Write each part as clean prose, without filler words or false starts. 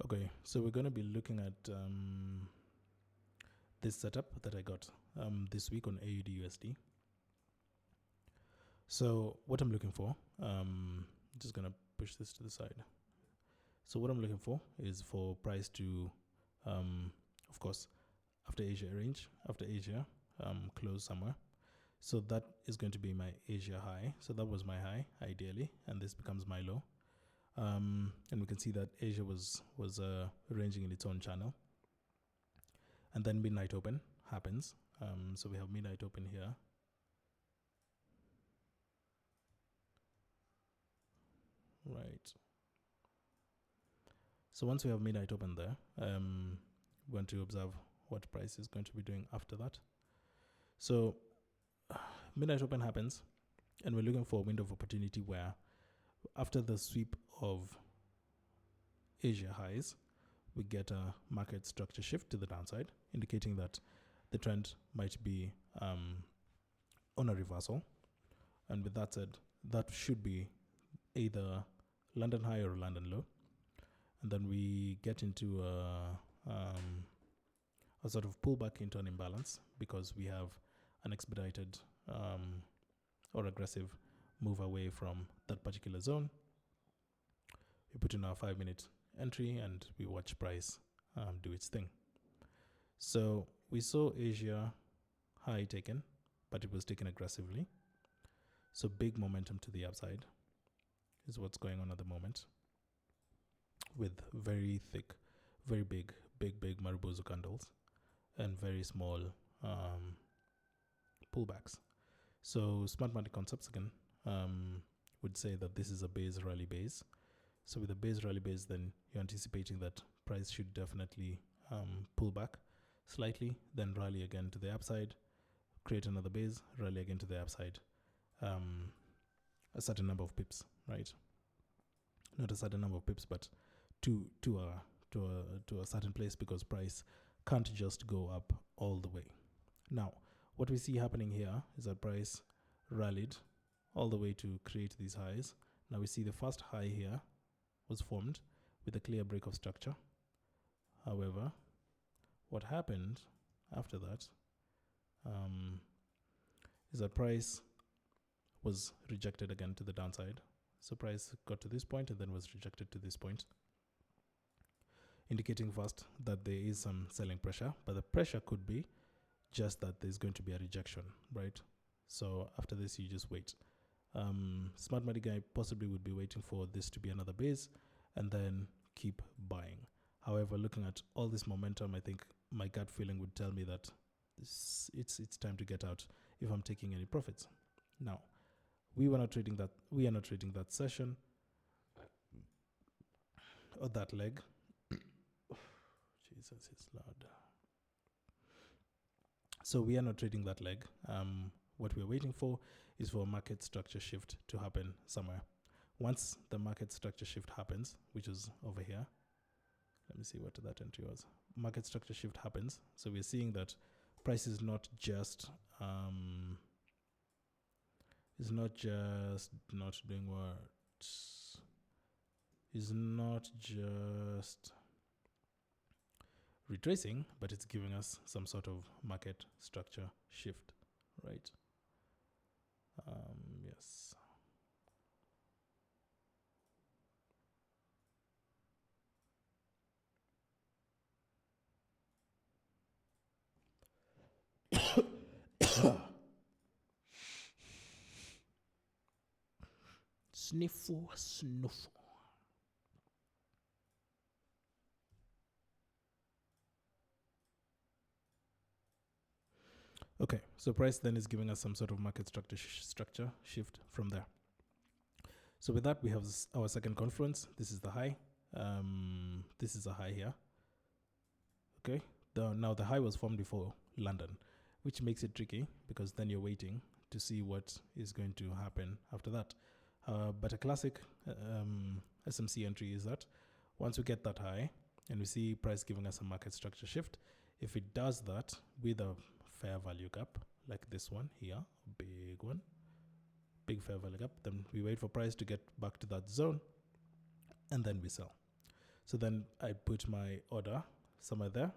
Okay, so we're going to be looking at this setup that I got this week on AUD USD. So what I'm looking for, just going to push this to the side. So what I'm looking for is for price to, of course, after Asia, close somewhere. So that is going to be my Asia high. So that was my high, ideally, and this becomes my low. And we can see that Asia was ranging in its own channel. And then midnight open happens. So we have midnight open here. Right. So once we have midnight open there, we want to observe what price is going to be doing after that. So midnight open happens, and we're looking for a window of opportunity where after the sweep of Asia highs, we get a market structure shift to the downside, indicating that the trend might be on a reversal. And with that said, that should be either London high or London low. And then we get into a sort of pullback into an imbalance because we have an expedited or aggressive move away from that particular zone. We put in our 5-minute entry and we watch price do its thing. So we saw Asia high taken, but it was taken aggressively. So big momentum to the upside is what's going on at the moment, with very thick, very big Marubozu candles and very small pullbacks. So smart money concepts again would say that this is a base rally base. So with a base rally base, then you're anticipating that price should definitely pull back slightly, then rally again to the upside, create another base, rally again to the upside, a certain number of pips, right? Not a certain number of pips, but to a certain place, because price can't just go up all the way. Now, what we see happening here is that price rallied all the way to create these highs. Now we see the first high here was formed with a clear break of structure. However, what happened after that is that price was rejected again to the downside. So price got to this point and then was rejected to this point, indicating first that there is some selling pressure, but the pressure could be just that there's going to be a rejection, right? So after this, you just wait. Smart money guy possibly would be waiting for this to be another base and then keep buying. However, looking at all this momentum, I think my gut feeling would tell me that it's time to get out if I'm taking any profits. Now, we are not trading that session or that leg. Jesus, it's loud. So we are not trading that leg. What we're waiting for is for a market structure shift to happen somewhere. Once the market structure shift happens, which is over here, let me see what that entry was. Market structure shift happens. So we're seeing that price is not just not doing what? Is not just retracing, but it's giving us some sort of market structure shift, right? Yes. Sniffle. Okay, so price then is giving us some sort of market structure shift from there. So with that, we have our second confluence. This is the high. This is a high here. Okay, now the high was formed before London, which makes it tricky because then you're waiting to see what is going to happen after that. But a classic SMC entry is that once we get that high and we see price giving us a market structure shift, if it does that with a fair value gap like this one here, big one, big fair value gap, then we wait for price to get back to that zone and then we sell. So then I put my order somewhere there.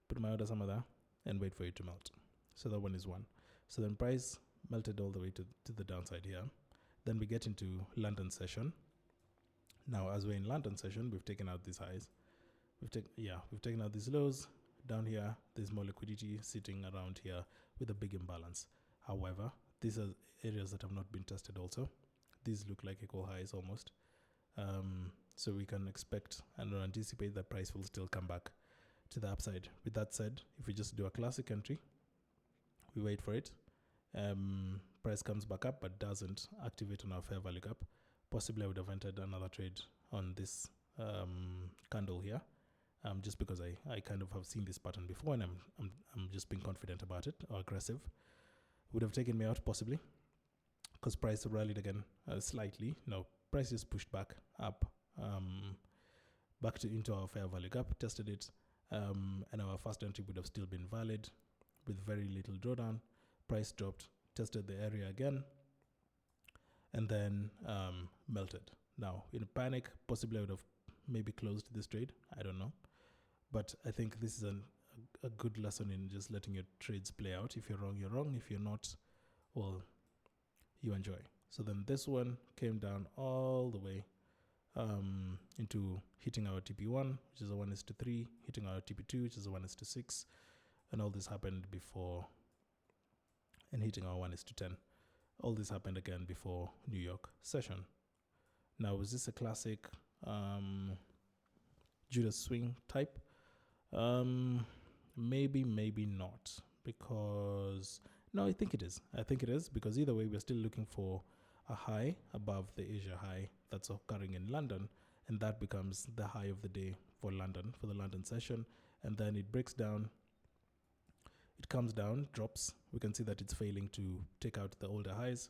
Put my order somewhere there and wait for it to melt. So that one is one. So then price melted all the way to the downside here. Then we get into London session. Now, as we're in London session, we've taken out these highs. We've taken out these lows. Down here, there's more liquidity sitting around here with a big imbalance. However, these are areas that have not been tested also. These look like equal highs almost. So we can expect and anticipate that price will still come back to the upside. With that said, if we just do a classic entry, we wait for it. Price comes back up but doesn't activate on our fair value gap. Possibly I would have entered another trade on this candle here. Just because I kind of have seen this pattern before and I'm just being confident about it, or aggressive. Would have taken me out possibly, because price rallied again slightly. No, price is pushed back up, back into our fair value gap, tested it, and our first entry would have still been valid with very little drawdown. Price dropped, tested the area again, and then melted. Now, in a panic, possibly I would have maybe closed this trade. I don't know. But I think this is a good lesson in just letting your trades play out. If you're wrong, you're wrong. If you're not, well, you enjoy. So then this one came down all the way into hitting our TP1, which is a 1:3, hitting our TP2, which is a 1:6, and all this happened before, and hitting our 1:10. All this happened again before New York session. Now, was this a classic Judas swing type? Maybe not, because no, I think it is. Because either way, we're still looking for a high above the Asia high that's occurring in London, and that becomes the high of the day for London, for the London session. And then it breaks down, it comes down, drops. We can see that it's failing to take out the older highs.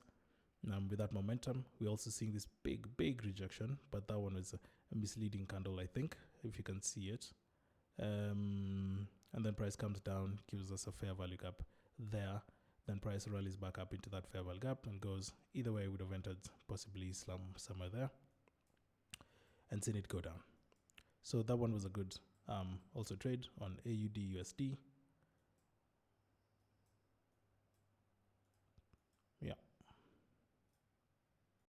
With that momentum, we're also seeing this big rejection, but that one is a misleading candle, I think, if you can see it. And then price comes down, gives us a fair value gap there. Then price rallies back up into that fair value gap and goes. Either way, I would have entered possibly somewhere there and seen it go down. So that one was a good also trade on AUD USD.